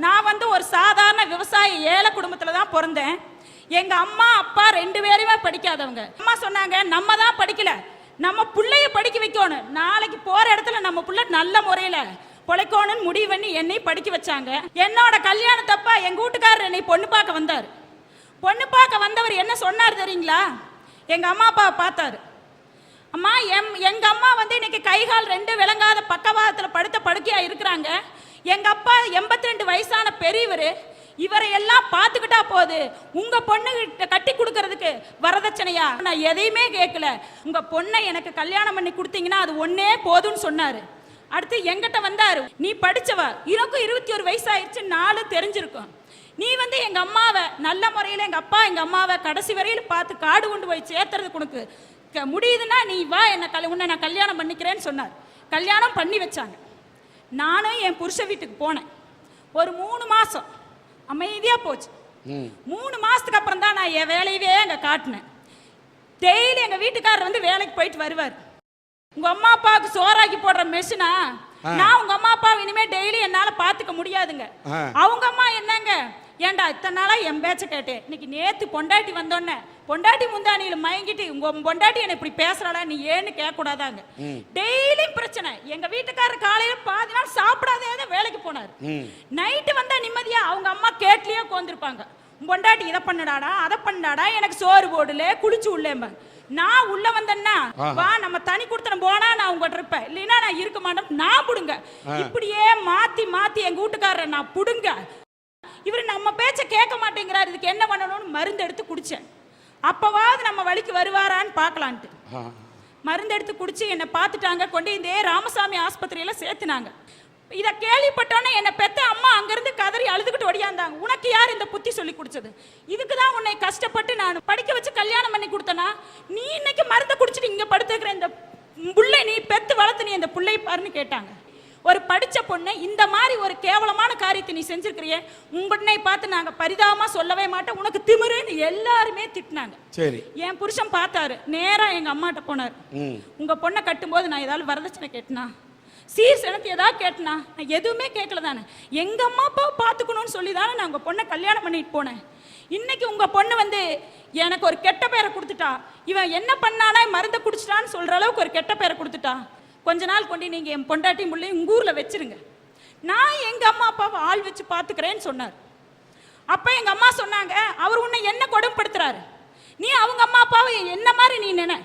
நான் வந்து ஒரு சாதாரண விவசாயி ஏழை குடும்பத்தில் தான் பிறந்தேன். எங்க அம்மா அப்பா 2 பேருமே படிக்காதவங்க. அம்மா சொன்னாங்க, நம்ம தான் படிக்கல, நம்ம பிள்ளைய படிக்க வைக்கணும், நாளைக்கு போற இடத்துல நம்ம பிள்ளை நல்ல முறையில பொழைக்கணும்னு முடிவு பண்ணி என்னை படிக்க வச்சாங்க. என்னோட கல்யாணத்தப்ப எங்க வீட்டுக்காரர் என்னை பொண்ணு பார்க்க வந்தார். பொண்ணு பார்க்க வந்தவர் என்ன சொன்னார் தெரியுங்களா? எங்க அம்மா அப்பாவை பார்த்தாரு. அம்மா, எங்க அம்மா வந்து இன்னைக்கு கைகால் 2 விளங்காத பக்கவாதத்தில் படுத்த படுக்கையா இருக்கிறாங்க. எங்க அப்பா 82 வயசான பெரியவர், இவரை எல்லாம் பார்த்துக்கிட்டா போகுது, உங்க பொண்ணு கட்டி கொடுக்கறதுக்கு வரதட்சணையா? நான் எதையுமே கேட்கல, உங்க பொண்ணை எனக்கு கல்யாணம் பண்ணி கொடுத்தீங்கன்னா அது ஒன்னே போதும்னு சொன்னாரு. அடுத்து எங்கிட்ட வந்தாரு, நீ படிச்சவ, எனக்கும் 21 வயசாயிருச்சு, 4 தெரிஞ்சிருக்கும், நீ வந்து எங்க அம்மாவை நல்ல முறையில், எங்க அப்பா எங்க அம்மாவை கடைசி வரையில் பார்த்து காடு கொண்டு போய் சேர்த்துறதுக்கு உனக்கு முடியுதுன்னா நீ வா, உன்னை நான் கல்யாணம் பண்ணிக்கிறேன்னு சொன்னார். கல்யாணம் பண்ணி வச்சாங்க. நானும் என் புருஷ வீட்டுக்கு போனேன். ஒரு 3 மாசம் அமைதியா போச்சு. 3 மாசத்துக்கு அப்புறம் தான் நான் என் வேலையவே அங்க காட்டினேன். டெய்லி எங்க வீட்டுக்காரர் வந்து வேலைக்கு போயிட்டு வருவார். உங்க அம்மா அப்பாவுக்கு சோறாக்கி போடுற மெஷினா, நான் உங்க அம்மா அப்பா இனிமே டெய்லி என்னால பாத்துக்க முடியாதுங்க. அவங்க அம்மா என்னங்க, ஏண்டா இத்தனை நாளா என் பேச்ச கேட்டேன், இன்னைக்கு நேத்து பொண்டாட்டி வந்தோன்னே பொண்டாட்டி முந்தானியில மயங்கிட்டு உங்க பொண்டாட்டி என்ன இப்படி பேசுறாளா, நீ ஏன்னு கேட்க கூடாதாங்க. டெய்லி பிரச்சனை. எங்க வீட்டுக்காரர் காலையில பாதி நாள் சாப்பிடாதே வேலைக்கு போனாரு. நைட்டு வந்தா நிம்மதியா அவங்க அம்மா கேட்லயே உட்காந்துருப்பாங்க. பொண்டாட்டி இதை பண்ணுடாடா அதை பண்ணாடா, எனக்கு சோறு போடல, குளிச்சு உள்ளேன். நான் உள்ள வந்தேன்னா வா நம்ம தனி கொடுத்தன போனா நான் உங்ககிட்ட இருப்பேன், இல்லைன்னா நான் இருக்க மாட்டேன், நான் புடுங்க. இப்படியே மாத்தி மாத்தி எங்க வீட்டுக்காரரை நான் புடுங்க. இவரு நம்ம பேச்ச கேட்க மாட்டேங்கிறார், இதுக்கு என்ன பண்ணணும்னு மருந்து எடுத்து குடிச்சேன். அப்பவாவது நம்ம வழிக்கு வருவாரான்னு பார்க்கலான்ட்டு மருந்து எடுத்து குடிச்சு என்னை பார்த்துட்டாங்க. கொண்டு இந்த ராமசாமி ஆஸ்பத்திரியில சேர்த்துனாங்க. இதை கேள்விப்பட்டோன்னே என்னை பெத்த அம்மா அங்கிருந்து கதறி அழுதுகிட்டு ஒடியாந்தாங்க. உனக்கு யார் இந்த புத்தி சொல்லி குடிச்சது? இதுக்குதான் உன்னை கஷ்டப்பட்டு நான் படிக்க வச்சு கல்யாணம் பண்ணி கொடுத்தனா? நீ இன்னைக்கு மருந்தை குடிச்சிட்டு இங்க படுத்துக்கிற இந்த புள்ளை நீ பெத்து வளர்த்து நீ இந்த புள்ளை பாருன்னு கேட்டாங்க. ஒரு படிச்ச பொண்ணு இந்த மாதிரி ஒரு கேவலமான காரியத்தை நீ செஞ்சிருக்கிறிய, உன்னை பார்த்து நாங்க பரிதாபமா சொல்லவே மாட்டோம், உனக்கு திமிருன்னு எல்லாருமே திட்டினாங்க. சரி, என் புருஷன் பார்த்தாரு, நேரா எங்க அம்மாட்ட போனார். உங்க பொண்ணை கட்டும்போது நான் ஏதாவது வரதட்சணை கேட்டனா, சீர் செனத்து ஏதாவது கேட்டனா? நான் எதுவுமே கேட்கல தானே, எங்க அம்மா அப்பாவை பார்த்துக்கணும்னு சொல்லி தானே நான் உங்க பொண்ணை கல்யாணம் பண்ணிட்டு போனேன். இன்னைக்கு உங்க பொண்ணு வந்து எனக்கு ஒரு கெட்ட பேரை கொடுத்துட்டா, இவன் என்ன பண்ணானா மருந்தை குடிச்சிட்டான்னு சொல்ற அளவுக்கு ஒரு கெட்ட பேரை கொடுத்துட்டா. கொஞ்ச நாள் கொண்டு நீங்க என் பொண்டாட்டி முள்ளையும் உங்க ஊர்ல வச்சிருங்க, நான் எங்க அம்மா அப்பாவை ஆள் வச்சு பாத்துக்கிறேன்னு சொன்னார். அப்ப எங்க அம்மா சொன்னாங்க, அவர் உன்னை என்ன கொடுமைப்படுத்துறாரு, நீ அவங்க அம்மா அப்பாவை என்ன மாதிரி நீ நினை,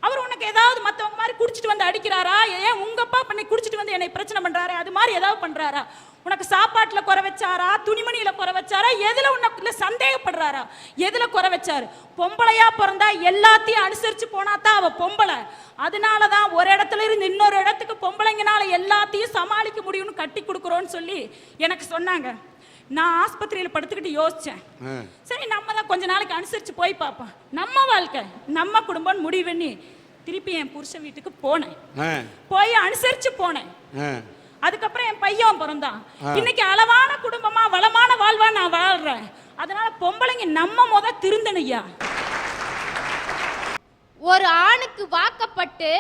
அவர் உனக்கு ஏதாவது மற்றவங்க மாதிரி குடிச்சிட்டு வந்து அடிக்கிறாரா, ஏன் உங்க அப்பா பண்ணி குடிச்சிட்டு வந்து என்னை பிரச்சனை பண்றாரு, அது மாதிரி ஏதாவது பண்றாரா, உனக்கு சாப்பாட்டுல குறை வச்சாரா, துணிமணியில குறை வச்சாரா, எதுல உனக்கு சந்தேகப்படுறாரா, எதுல குறை வச்சாரு? பொம்பளையா பிறந்தா எல்லாத்தையும் அனுசரிச்சு போனாதான் அவ பொம்பளை. அதனாலதான் ஒரு இடத்துல இருந்து இன்னொரு இடத்துக்கு பொம்பளைங்கனால எல்லாத்தையும் சமாளிக்க முடியும்னு கட்டி கொடுக்குறோன்னு சொல்லி எனக்கு சொன்னாங்க. நான் ஆஸ்பத்திரியில படுத்துக்கிட்டு யோசிச்சேன், சரி நம்ம தான் கொஞ்ச நாளைக்கு அனுசரிச்சு போய் பார்ப்போம், நம்ம வாழ்க்கை நம்ம குடும்பம் முடிவு பண்ணி திருப்பி என் புருஷன் வீட்டுக்கு போனேன். போய் அனுசரிச்சு போனேன். அதுக்கப்புறம் என் பையன் பிறந்தான். இன்னைக்கு அளவான குடும்பமா வளமான வாழ்வா நான் வாழ்றேன். அதனால பொம்பளைங்க நம்ம திருந்தனையா. ஒரு ஆணுக்கு வாக்கப்பட்டு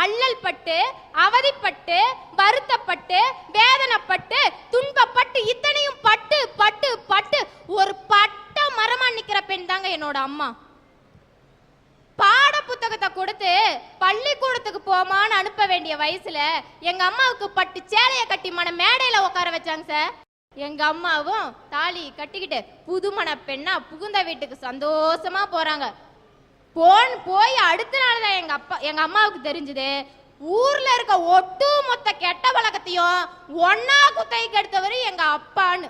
அல்லல் பட்டு அவதிப்பட்டு வருத்தப்பட்டு வேதனைப்பட்டு துன்பப்பட்டு இத்தனையும் பட்டு பட்டு பட்டு ஒரு பட்ட மரமா நிக்கிற பெண் தாங்க என்னோட அம்மா. பாட புத்தகத்தை கொடுத்து பள்ளிக்கூடத்துக்கு போமான்னு அனுப்ப வேண்டிய வயசுல எங்க அம்மாவுக்கு பட்டு சேலைய கட்டி மன மேடையில உட்கார வச்சாங்க சார். எங்க அம்மாவும் தாலி கட்டிக்கிட்டு புதுமண பெண்ணா புகுந்த வீட்டுக்கு சந்தோஷமா போறாங்க. போய் அடுத்த நாள் தான் எங்க அம்மாவுக்கு தெரிஞ்சது, ஊர்ல இருக்க ஒட்டு மொத்த கெட்ட பழக்கத்தையும் ஒன்னா குத்தைக்கு எடுத்தவர் எங்க அப்பான்னு.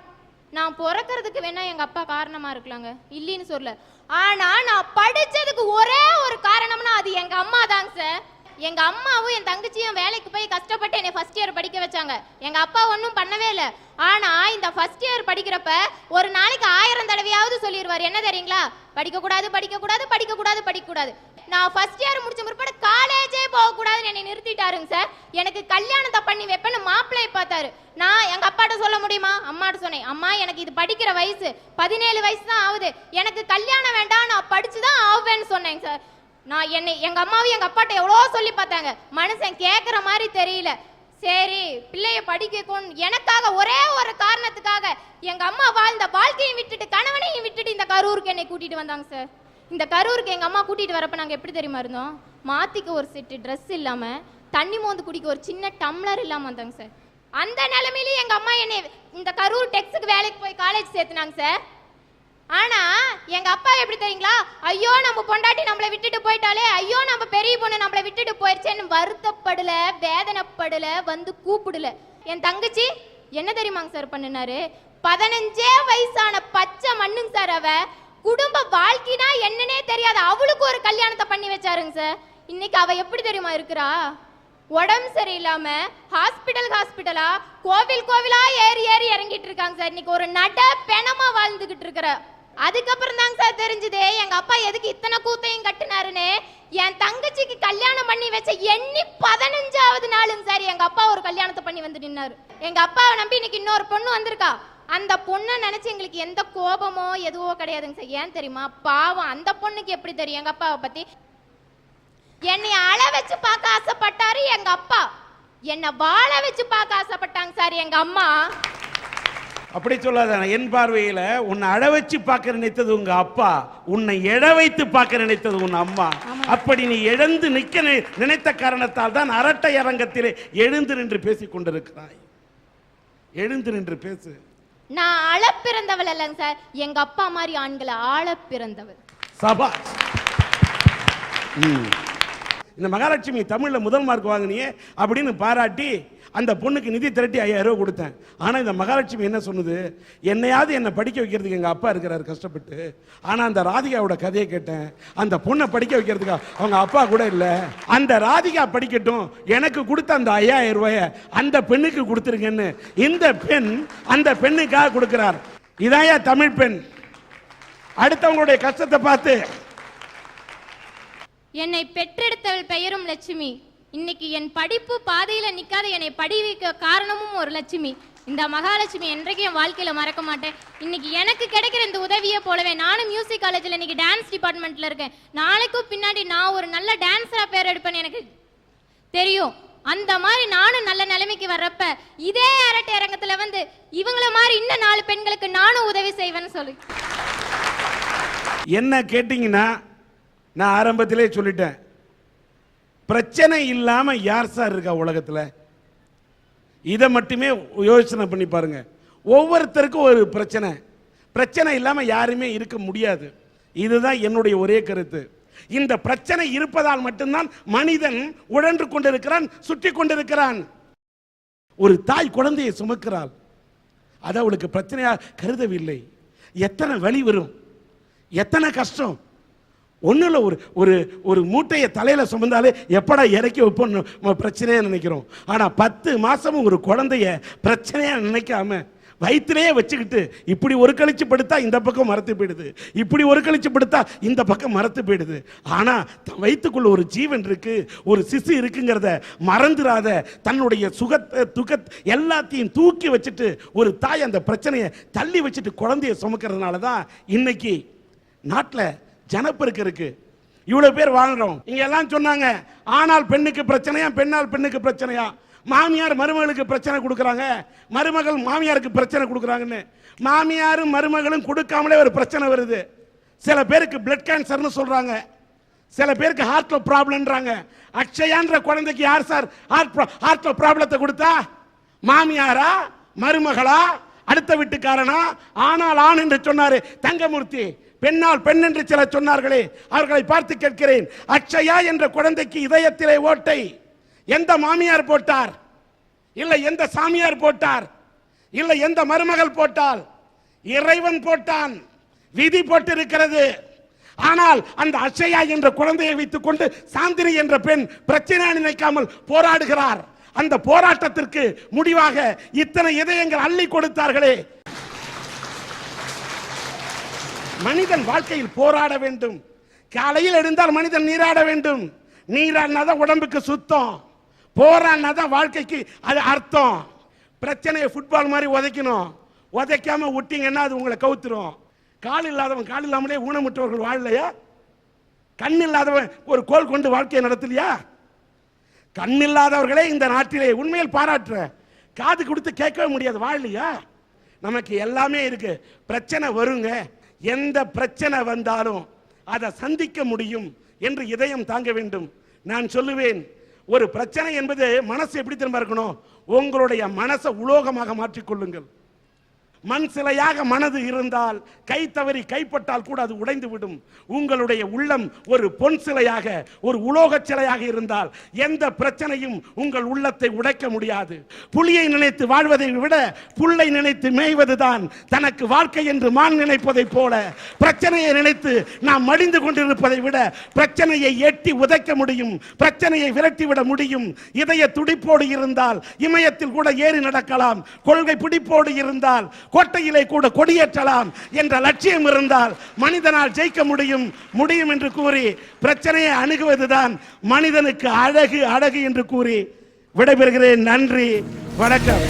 நான் பிறக்கிறதுக்கு வேணா எங்க அப்பா காரணமா இருக்கலாங்க, இல்லைன்னு சொல்ல, ஆனா நான் படிச்சதுக்கு ஒரே ஒரு காரணம்னா அது எங்க அம்மா தாங்க சார். எங்க அம்மாவும் என் தங்கச்சியும் வேலைக்கு போய் கஷ்டப்பட்டு என்னை ஃபர்ஸ்ட் இயர் படிக்க வச்சாங்க. எங்க அப்பா ஒன்றும் பண்ணவே இல்லை. ஆனா இந்த ஃபர்ஸ்ட் இயர் படிக்கிறப்ப ஒரு நாளைக்கு 1000 தடவையாவது சொல்லிடுவார், என்ன தெரியுங்களா, படிக்க கூடாது படிக்க கூடாது படிக்க கூடாது படிக்க கூடாது. நான் ஃபர்ஸ்ட் இயர் முடிச்ச முற்பாடு காலேஜே போக கூடாதுன்னு என்னை நிறுத்திட்டாருங்க சார். எனக்கு கல்யாணத்தை பண்ணி வைப்பேன்னு மாப்பிள்ளையை பார்த்தாரு. நான் எங்க அப்பாட்ட சொல்ல முடியுமா, அம்மாட்ட சொன்னேன், அம்மா எனக்கு இது படிக்கிற வயசு 17 வயசு தான் ஆகுது, எனக்கு கல்யாணம் வேண்டாம், நான் படிச்சுதான் ஆவேன்னு சொன்னேங்க சார். நான் எங்க அம்மாவும் எங்க அப்பாட்ட எவ்வளோ சொல்லி பார்த்தாங்க, மனுஷன் கேட்குற மாதிரி தெரியல. சரி பிள்ளைய படிக்க வைக்கணும் எனக்காக ஒரே ஒரு காரணத்துக்காக எங்க அம்மா வாழ்ந்த வாழ்க்கையும் விட்டுட்டு கணவனையும் விட்டுட்டு இந்த கரூருக்கு என்னை கூட்டிட்டு வந்தாங்க சார். இந்த கரூருக்கு எங்க அம்மா கூட்டிட்டு வரப்ப நாங்க எப்படி தெரியுமா இருந்தோம்? மாத்திக்க ஒரு செட்டு ட்ரெஸ் இல்லாம, தண்ணி மோந்து குடிக்க ஒரு சின்ன டம்ளர் இல்லாம வந்தாங்க சார். அந்த நிலைமையிலேயே எங்க அம்மா என்னை இந்த கரூர் டெக்ஸுக்கு வேலைக்கு போய் காலேஜ் சேர்த்துனாங்க சார். ஆனா எங்க அப்பா எப்படி தெரியுங்களா? ஐயோ நம்ம பொண்டாட்டி நம்மளை விட்டுட்டு போயிட்டாலே, ஐயோ நம்ம பெரிய பொண்ணு நம்மளை விட்டுட்டு போயிடுச்சேன்னு வருத்தப்படல, வேதனைப்படல, வந்து கூப்பிடல. என் தங்கச்சி என்ன தெரியுமாங்க சார் பண்ணினாரு? 15 வயசான பச்சை மண்ணுங்க சார். அவ குடும்ப வாழ்க்கைனா என்னன்னே தெரியாத அவளுக்கு ஒரு கல்யாணத்தை பண்ணி வச்சாருங்க சார். இன்னைக்கு அவ எப்படி தெரியுமா இருக்கிறா? உடம்பு சரியில்லாம ஹாஸ்பிட்டலா கோவிலா ஏறி இறங்கிட்டு இருக்காங்க சார். இன்னைக்கு ஒரு நட பெணமா வாழ்ந்துகிட்டு இருக்கிற. அதுக்கப்புறம் தாங்க சார் தெரிஞ்சது எங்க அப்பா எதுக்கு இத்தனை கூத்தையும் கட்டினாருன்னு. என் தங்கச்சிக்கு கல்யாணம் பண்ணி வச்ச எண்ணி 15வது நாளுங்க சார் எங்க அப்பா ஒரு கல்யாணத்தை பண்ணி வந்து நின்னாரு. எங்க அப்பாவை நம்பி இன்னைக்கு இன்னொரு பொண்ணு வந்திருக்கா. அந்த பொண்ணை நினைச்சு எங்களுக்கு எந்த கோபமோ எதுவோ கிடையாதுங்க சார். ஏன் தெரியுமா? பாவம் அந்த பொண்ணுக்கு எப்படி தெரியும் எங்க அப்பாவை பத்தி? என்னை அழ வச்சு பார்க்க ஆசைப்பட்டாரு எங்க அப்பா, என்னை வாழ வச்சு பார்க்க ஆசைப்பட்டாங்க சார் எங்க அம்மா. அப்படி சொல்லாத. என் பார்வையில உன்னை அழ வச்சு பார்க்க நினைத்தது உங்க அப்பா, உன்னை எழ வைத்து பார்க்க நினைத்தது உன் அம்மா. அப்படி நீ எழுந்து நிற்க நினைத்த காரணத்தால் தான் அரட்டை அரங்கத்திலே எழுந்து நின்று பேசிக் கொண்டிருக்கிறாய். எழுந்து நின்று பேசு. நான் அழ பிறந்தவள் இல்லைங்க சார், எங்க அப்பா மாதிரி ஆண்களை ஆள பிறந்தவள். சபாஷ். இந்த மகாலட்சுமி தமிழ்ல முதல் மார்க் வாங்கினியே அப்படின்னு பாராட்டி அந்த பொண்ணுக்கு நிதி திரட்டி 5000 ரூபாய் கொடுத்தேன். ஆனா இந்த மகாலட்சுமி என்ன சொன்னது? என்னையாவது என்னை படிக்க வைக்கிறதுக்கு எங்க அப்பா இருக்கிறாரு கஷ்டப்பட்டு. ஆனா அந்த ராதிகாவோட கதையை கேட்டேன். அந்த பொண்ணை படிக்க வைக்கிறதுக்கு அவங்க அப்பா கூட இல்ல. அந்த ராதிகா படிக்கட்டும், எனக்கு கொடுத்த அந்த 5000 ரூபாய அந்த பெண்ணுக்கு கொடுத்துருங்கன்னு இந்த பெண் அந்த பெண்ணுக்காக கொடுக்கிறார். இதாயா தமிழ் பெண்? அடுத்தவங்களுடைய கஷ்டத்தை பார்த்து. என்னை பெற்றெடுத்தவள் பெயரும் லட்சுமி. இன்னைக்கு என் படிப்பு பாதையில நிக்காத என்னை படிக்க காரணமும் ஒரு லட்சுமி. இந்த மகாலட்சுமி என்றைக்கும் என் வாழ்க்கையில மறக்க மாட்டேன். இன்னைக்கு எனக்கு கிடைக்கிற இந்த உதவியை போலவே நானும் மியூசிக் காலேஜ்ல இன்னைக்கு டான்ஸ் டிபார்ட்மெண்ட்ல இருக்கேன். நாளைக்கும் பின்னாடி நான் ஒரு நல்ல டான்ஸரா பேர் எடுப்பேன்னு எனக்கு தெரியும். அந்த மாதிரி நானும் நல்ல நிலைமைக்கு வர்றப்ப இதே அரட்டை அரங்கத்துல வந்து இவங்கள மாதிரி இன்னும் 4 பெண்களுக்கு நானும் உதவி செய்வேன்னு சொல்லி. என்ன கேட்டீங்கன்னா நான் ஆரம்பத்திலே சொல்லிட்டேன், பிரச்சனை இல்லாம யார் சார் இருக்கா உலகத்துல? இதை மட்டுமே யோசனை பண்ணி பாருங்க. ஒவ்வொருத்தருக்கும் ஒரு பிரச்சனை. பிரச்சனை இல்லாம யாருமே இருக்க முடியாது. இதுதான் என்னுடைய ஒரே கருத்து. இந்த பிரச்சனை இருப்பதால் மட்டும்தான் மனிதன் உழன்று கொண்டிருக்கிறான், சுற்றி கொண்டிருக்கிறான். ஒரு தாய் குழந்தையை சுமக்கிறாள், அது அவளுக்கு பிரச்சனையா கருதவில்லை. எத்தனை வலி வரும், எத்தனை கஷ்டம். ஒன்றும் ஒரு ஒரு ஒரு மூட்டையை தலையில் சுமந்தாலே எப்படா இறக்கி வைப்போம் பிரச்சனையாக நினைக்கிறோம். ஆனால் 10 மாதமும் ஒரு குழந்தைய பிரச்சனையாக நினைக்காம வயிற்றுலேயே வச்சுக்கிட்டு இப்படி ஒரு கழிச்சு படுத்தா இந்த பக்கம் மரத்து போயிடுது, இப்படி ஒரு கழிச்சு படுத்தா இந்த பக்கம் மரத்து போயிடுது. ஆனால் வயிற்றுக்குள்ள ஒரு ஜீவன் இருக்கு, ஒரு சிசு இருக்குங்கிறத மறந்துடாத. தன்னுடைய சுகத்தை துக்கத்தை எல்லாத்தையும் தூக்கி வச்சுட்டு ஒரு தாய் அந்த பிரச்சனையை தள்ளி வச்சுட்டு குழந்தைய சுமக்கிறதுனால தான் இன்னைக்கு நாட்டில் ஜனப்பெருக்கு இருக்கு. இவ்வளவு பேர் வாழ்றோம். இங்க எல்லாம் சொன்னாங்க ஆனால் பெண்ணுக்கு பிரச்சனையா, பெண்ணால் பெண்ணுக்கு பிரச்சனையா, மாமியார் மருமகளுக்கு பிரச்சனை கொடுக்கறாங்க, மருமகள் மாமியாருக்கு பிரச்சனை கொடுக்கறாங்கன்னு. மாமியாரும் மருமகளும் கொடுக்காமலே ஒரு பிரச்சனை வருது. சில பேருக்கு பிளட் கேன்சர்னு சொல்றாங்க, சில பேருக்கு ஹார்ட்ல ப்ராப்ளம்ன்றாங்க. அக்ஷயான்ற குழந்தைக்கு யார் சார் ஹார்ட்ல ப்ராப்ளத்தை கொடுத்தா? மாமியாரா, மருமகளா, அடுத்த வீட்டுக்காரனா? ஆனால் ஆண் என்று சொன்னாரு தங்கமூர்த்தி. பெண்ணால் பெண் என்று சில சொன்னார்களே, அவர்களை பார்த்து கேட்கிறேன், அக்ஷயா என்ற குழந்தைக்கு இதயத்திலே ஓட்டை எந்த மாமியார் போட்டார்? இல்லை எந்த சாமியார் போட்டார்? இல்லை எந்த மருமகள் போட்டால்? இறைவன் போட்டான், விதி போட்டிருக்கிறது. ஆனால் அந்த அக்ஷயா என்ற குழந்தையை வைத்துக் கொண்டு சாந்தினி என்ற பெண் பிரச்சனை நினைக்காமல் போராடுகிறார். அந்த போராட்டத்திற்கு முடிவாக இத்தனை இதயங்கள் அள்ளி கொடுத்தார்களே. மனிதன் வாழ்க்கையில் போராட வேண்டும். காலையில் எழுந்தால் மனிதன் நீராட வேண்டும். நீராடினாதான் உடம்புக்கு சுத்தம், போராடினாதான் வாழ்க்கைக்கு அது அர்த்தம். பிரச்சனையை ஃபுட்பால் மாதிரி உதைக்கணும், உதைக்காம விட்டீங்கன்னா அது உங்களை கவுத்துரும். கால் இல்லாதவன் கால் இல்லாமலே ஊனமுற்றவர்கள் வாழலையா? கண் இல்லாதவன் ஒரு கோல் கொண்டு வாழ்க்கையை நடத்தலையா? கண்ணில்லாதவர்களே இந்த நாட்டிலே உண்மையில் பாராட்டுற, காது கொடுத்து கேட்கவே முடியாது, வாழலையா? நமக்கு எல்லாமே இருக்கு. பிரச்சனை வருங்க, எந்த பிரச்சனை வந்தாலும் அதை சந்திக்க முடியும் என்று இதயம் தாங்க வேண்டும். நான் சொல்லுவேன், ஒரு பிரச்சனை என்பது மனசு எப்படி திரும்ப இருக்கணும்? உங்களுடைய மனசை உலோகமாக மாற்றிக்கொள்ளுங்கள். மண் சிலையாக மனது இருந்தால் கை தவறி கைப்பட்டால் கூட அது உடைந்து விடும். உங்களுடைய உள்ளம் ஒரு பொன் சிலையாக, ஒரு உலோக சிலையாக இருந்தால் எந்த பிரச்சனையும் உங்கள் உள்ளத்தை உடைக்க முடியாது. புலியை நினைத்து வாழ்வதை விட புல்லை நினைத்து மேய்வதுதான் தனக்கு வாழ்க்கை என்று மான் நினைப்பதை போல, பிரச்சனையை நினைத்து நாம் மடிந்து கொண்டிருப்பதை விட பிரச்சனையை எட்டி உதைக்க முடியும், பிரச்சனையை விரட்டிவிட முடியும். இதய துடிப்போடு இருந்தால் இமயத்தில் கூட ஏறி நடக்கலாம், கொள்கை பிடிப்போடு இருந்தால் கோட்டையிலே கூட கொடியேற்றலாம் என்ற லட்சியம் இருந்தால் மனிதனால் ஜெயிக்க முடியும் என்று கூறி பிரச்சனையை அணுகுவதுதான் மனிதனுக்கு அழகு என்று கூறி விடைபெறுகிறேன். நன்றி, வணக்கம்.